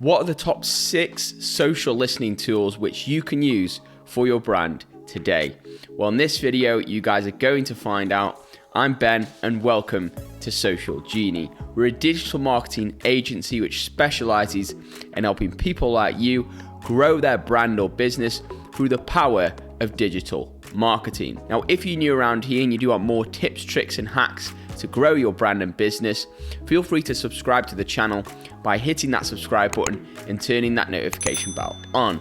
What are the top 6 social listening tools which you can use for your brand today? Well, in this video, you guys are going to find out. I'm Ben and welcome to Social Genie. We're a digital marketing agency which specializes in helping people like you grow their brand or business through the power of digital marketing. Now, if you're new around here and you do want more tips, tricks, and hacks to grow your brand and business, feel free to subscribe to the channel by hitting that subscribe button and turning that notification bell on.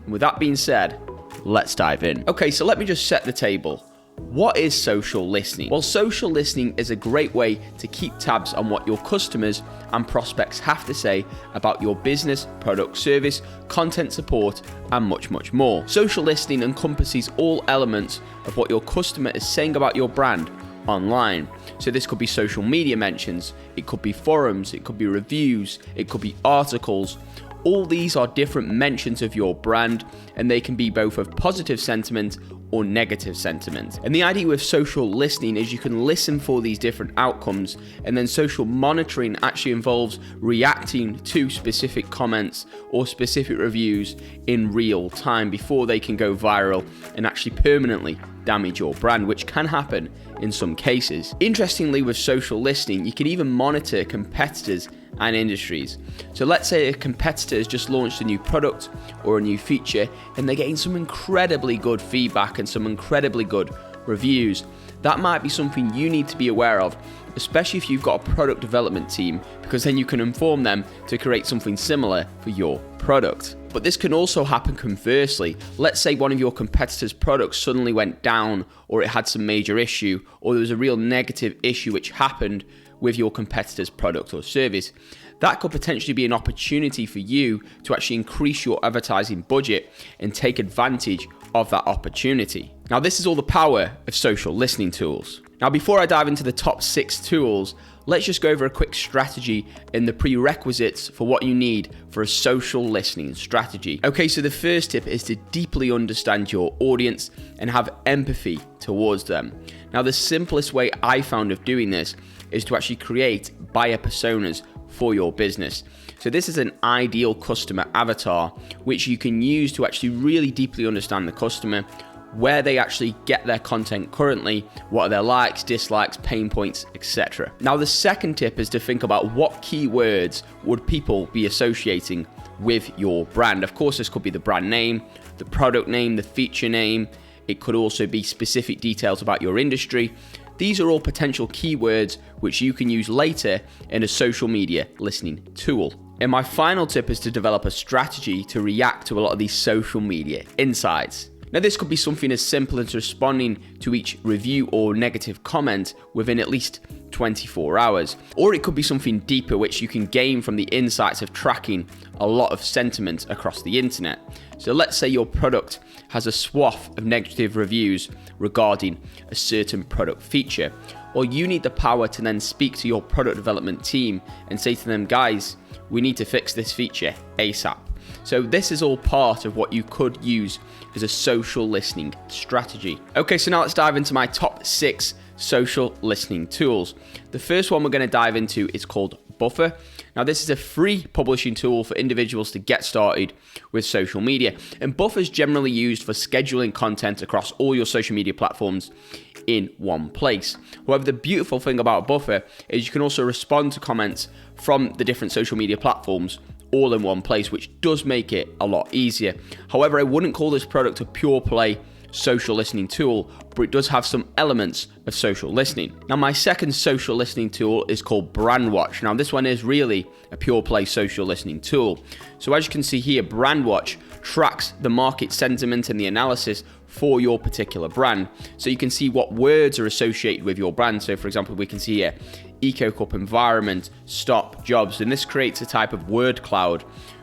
And with that being said, let's dive in. Okay, so let me just set the table. What is social listening? Well, social listening is a great way to keep tabs on what your customers and prospects have to say about your business, product, service, content support, and much, much more. Social listening encompasses all elements of what your customer is saying about your brand online. So this could be social media mentions, it could be forums, it could be reviews, it could be articles. All these are different mentions of your brand, and they can be both of positive sentiment or negative sentiment. And the idea with social listening is you can listen for these different outcomes, and then social monitoring actually involves reacting to specific comments or specific reviews in real time before they can go viral and actually permanently damage your brand, which can happen in some cases. Interestingly, with social listening, you can even monitor competitors and industries. So let's say a competitor has just launched a new product or a new feature and they're getting some incredibly good feedback and some incredibly good reviews. That might be something you need to be aware of, especially if you've got a product development team, because then you can inform them to create something similar for your product. But this can also happen conversely. Let's say one of your competitors' products suddenly went down, or it had some major issue, or there was a real negative issue which happened with your competitor's product or service. That could potentially be an opportunity for you to actually increase your advertising budget and take advantage of that opportunity. Now, this is all the power of social listening tools. Now, before I dive into the top 6 tools, let's just go over a quick strategy and the prerequisites for what you need for a social listening strategy. Okay, so the first tip is to deeply understand your audience and have empathy towards them. Now, the simplest way I found of doing this is to actually create buyer personas for your business. So this is an ideal customer avatar, which you can use to actually really deeply understand the customer, where they actually get their content currently, what are their likes, dislikes, pain points, etc. Now, the second tip is to think about what keywords would people be associating with your brand. Of course, this could be the brand name, the product name, the feature name. It could also be specific details about your industry. These are all potential keywords which you can use later in a social media listening tool. And my final tip is to develop a strategy to react to a lot of these social media insights. Now, this could be something as simple as responding to each review or negative comment within at least 24 hours. Or it could be something deeper which you can gain from the insights of tracking a lot of sentiment across the internet. So let's say your product has a swath of negative reviews regarding a certain product feature. Well, you need the power to then speak to your product development team and say to them, guys, we need to fix this feature ASAP. So this is all part of what you could use as a social listening strategy. Okay, so now let's dive into my top 6 social listening tools. The first one we're going to dive into is called Buffer. Now, this is a free publishing tool for individuals to get started with social media. And Buffer is generally used for scheduling content across all your social media platforms in one place. However, the beautiful thing about Buffer is you can also respond to comments from the different social media platforms all in one place, which does make it a lot easier. However, I wouldn't call this product a pure play social listening tool, but it does have some elements of social listening. Now, my second social listening tool is called Brandwatch. Now, this one is really a pure play social listening tool. So as you can see here, Brandwatch tracks the market sentiment and the analysis for your particular brand. So you can see what words are associated with your brand. So for example, we can see here, EcoCup, environment, stop, jobs, and this creates a type of word cloud,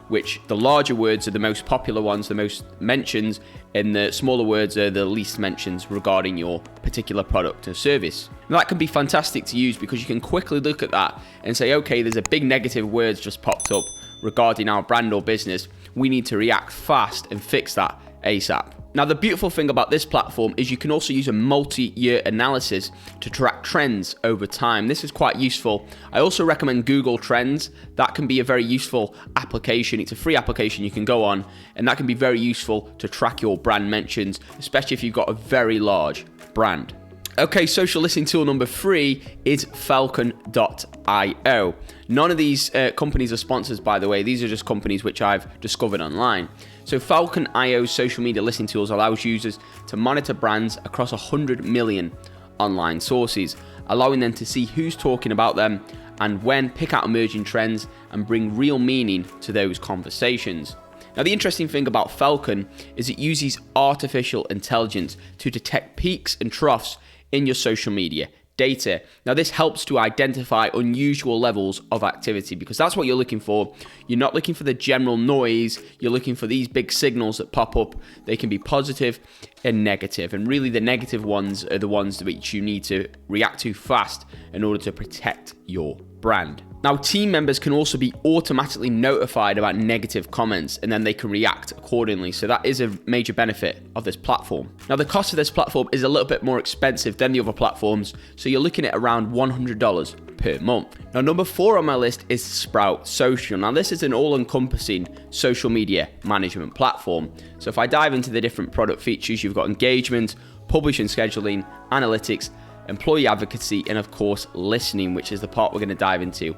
which the larger words are the most popular ones, the most mentions, and the smaller words are the least mentions regarding your particular product or service. Now, that can be fantastic to use because you can quickly look at that and say, okay, there's a big negative words just popped up regarding our brand or business. We need to react fast and fix that ASAP. Now, the beautiful thing about this platform is you can also use a multi-year analysis to track trends over time. This is quite useful. I also recommend Google Trends. That can be a very useful application. It's a free application you can go on, and that can be very useful to track your brand mentions, especially if you've got a very large brand. Okay, social listening tool number 3 is Falcon.io. None of these companies are sponsors, by the way. These are just companies which I've discovered online. So Falcon.io's social media listening tools allows users to monitor brands across 100 million online sources, allowing them to see who's talking about them and when, pick out emerging trends, and bring real meaning to those conversations. Now, the interesting thing about Falcon is it uses artificial intelligence to detect peaks and troughs in your social media data. Now, this helps to identify unusual levels of activity, because that's what you're looking for. You're not looking for the general noise. You're looking for these big signals that pop up. They can be positive and negative, and really the negative ones are the ones which you need to react to fast in order to protect your brand. Now, team members can also be automatically notified about negative comments, and then they can react accordingly. So that is a major benefit of this platform. Now, the cost of this platform is a little bit more expensive than the other platforms. So you're looking at around $100 per month. Now, number 4 on my list is Sprout Social. Now, this is an all-encompassing social media management platform. So if I dive into the different product features, you've got engagement, publishing, scheduling, analytics, employee advocacy, and of course listening, which is the part we're going to dive into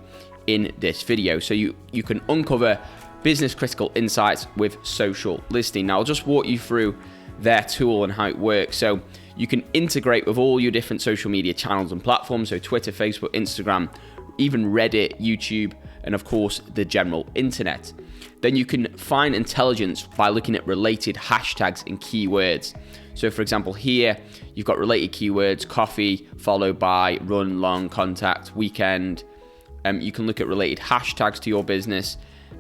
in this video. So you can uncover business critical insights with social listening. Now, I'll just walk you through their tool and how it works. So you can integrate with all your different social media channels and platforms, so Twitter, Facebook, Instagram, even Reddit, YouTube, and of course the general internet. Then you can find intelligence by looking at related hashtags and keywords. So for example, here you've got related keywords: coffee, followed by run, long, contact, weekend. You can look at related hashtags to your business,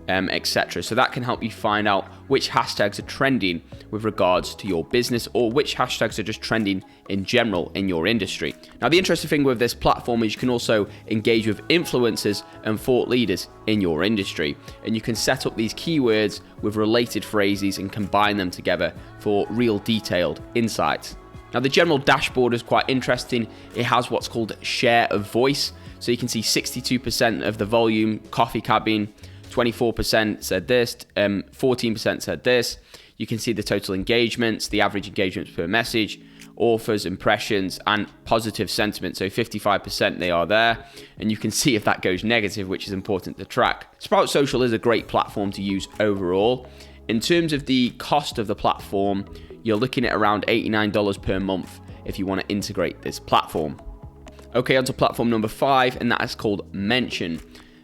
etc. So that can help you find out which hashtags are trending with regards to your business, or which hashtags are just trending in general in your industry. Now, the interesting thing with this platform is you can also engage with influencers and thought leaders in your industry, and you can set up these keywords with related phrases and combine them together for real detailed insights. Now, the general dashboard is quite interesting. It has what's called share of voice. So you can see 62% of the volume, coffee cabin, 24% said this, 14% said this. You can see the total engagements, the average engagements per message, authors, impressions, and positive sentiment. So 55% they are there. And you can see if that goes negative, which is important to track. Sprout Social is a great platform to use overall. In terms of the cost of the platform, you're looking at around $89 per month if you want to integrate this platform. Okay, on to platform number 5, and that is called Mention.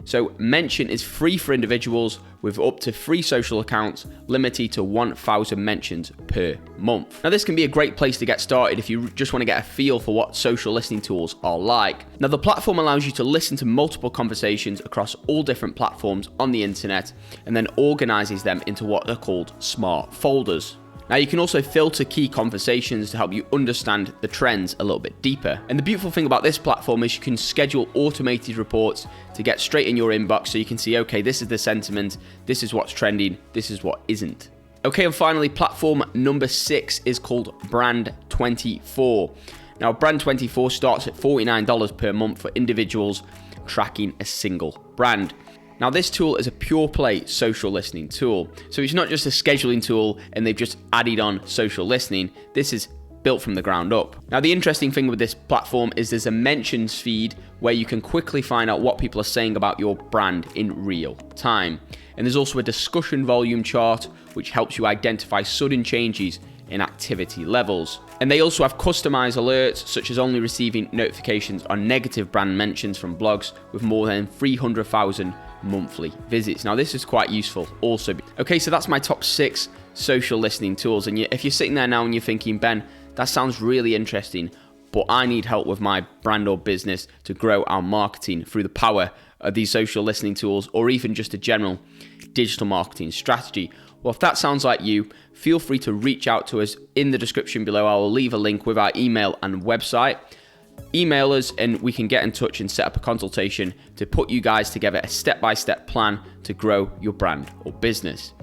So Mention is free for individuals with up to 3 social accounts, limited to 1,000 mentions per month. Now, this can be a great place to get started if you just want to get a feel for what social listening tools are like. Now, the platform allows you to listen to multiple conversations across all different platforms on the internet, and then organizes them into what are called smart folders. Now, you can also filter key conversations to help you understand the trends a little bit deeper. And the beautiful thing about this platform is you can schedule automated reports to get straight in your inbox, so you can see, okay, this is the sentiment, this is what's trending, this is what isn't. Okay, and finally, platform number 6 is called Brand24. Now, Brand24 starts at $49 per month for individuals tracking a single brand. Now, this tool is a pure play social listening tool. So it's not just a scheduling tool and they've just added on social listening. This is built from the ground up. Now, the interesting thing with this platform is there's a mentions feed where you can quickly find out what people are saying about your brand in real time. And there's also a discussion volume chart, which helps you identify sudden changes in activity levels. And they also have customized alerts, such as only receiving notifications on negative brand mentions from blogs with more than 300,000 monthly visits. Now, this is quite useful also. Okay, so that's my top 6 social listening tools. And if you're sitting there now and you're thinking, Ben, that sounds really interesting, but I need help with my brand or business to grow our marketing through the power of these social listening tools, or even just a general digital marketing strategy. Well, if that sounds like you, feel free to reach out to us in the description below. I will leave a link with our email and website. Email us and we can get in touch and set up a consultation to put you guys together a step-by-step plan to grow your brand or business.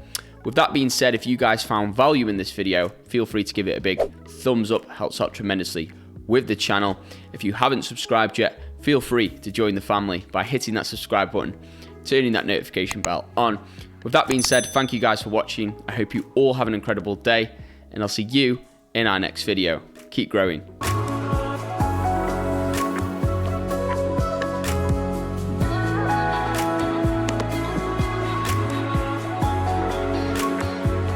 With that being said, if you guys found value in this video, feel free to give it a big thumbs up, helps out tremendously with the channel. If you haven't subscribed yet, feel free to join the family by hitting that subscribe button, turning that notification bell on. With that being said, thank you guys for watching. I hope you all have an incredible day, and I'll see you in our next video. Keep growing.